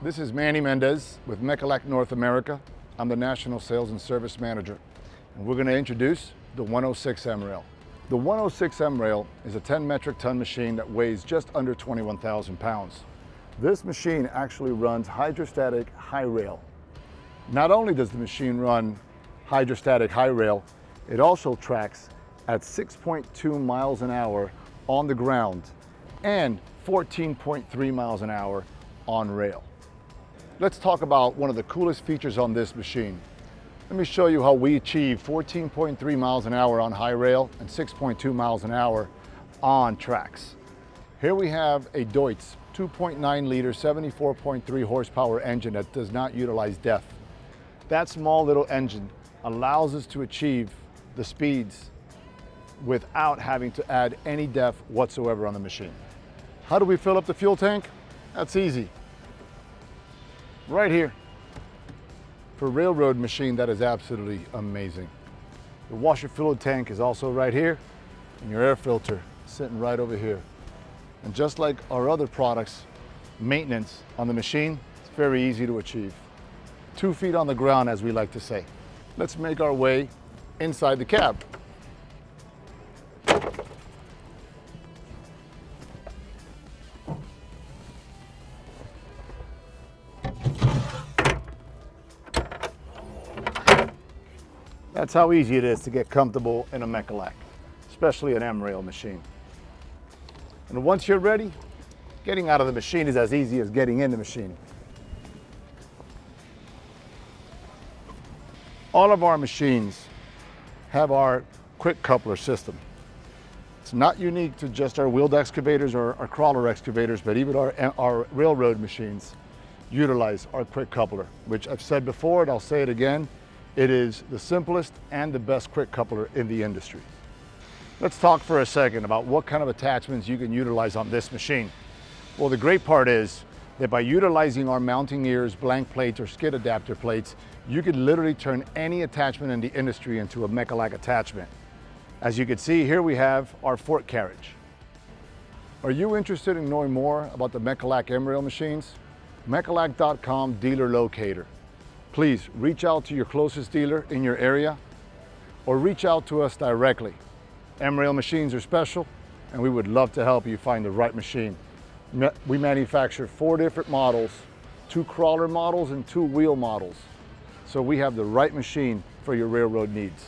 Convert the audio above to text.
This is Manny Mendez with Mecalac North America. I'm the National Sales and Service Manager, and we're going to introduce the 106MRail. The 106MRail is a 10 metric ton machine that weighs just under 21,000 pounds. This machine actually runs hydrostatic high rail. Not only does the machine run hydrostatic high rail, it also tracks at 6.2 miles an hour on the ground and 14.3 miles an hour on rail. Let's talk about one of the coolest features on this machine. Let me show you how we achieve 14.3 miles an hour on high rail and 6.2 miles an hour on tracks. Here we have a Deutz 2.9 liter, 74.3 horsepower engine that does not utilize DEF. That small little engine allows us to achieve the speeds without having to add any DEF whatsoever on the machine. How do we fill up the fuel tank? That's easy. Right here. For a railroad machine, that is absolutely amazing. The washer fluid tank is also right here, and your air filter sitting right over here. And just like our other products, maintenance on the machine, it's very easy to achieve. 2 feet on the ground, as we like to say. Let's make our way inside the cab. That's how easy it is to get comfortable in a Mecalac, especially an MRail machine. And once you're ready, getting out of the machine is as easy as getting in the machine. All of our machines have our quick coupler system. It's not unique to just our wheeled excavators or our crawler excavators, but even our railroad machines utilize our quick coupler, which I've said before and I'll say it again. It is the simplest and the best quick coupler in the industry. Let's talk for a second about what kind of attachments you can utilize on this machine. Well, the great part is that by utilizing our mounting ears, blank plates, or skid adapter plates, you could literally turn any attachment in the industry into a Mecalac attachment. As you can see, here we have our fork carriage. Are you interested in knowing more about the Mecalac MRail machines? Mecalac.com dealer locator. Please reach out to your closest dealer in your area or reach out to us directly. MRail machines are special and we would love to help you find the right machine. We manufacture 4 different models, 2 crawler models and 2 wheel models. So we have the right machine for your railroad needs.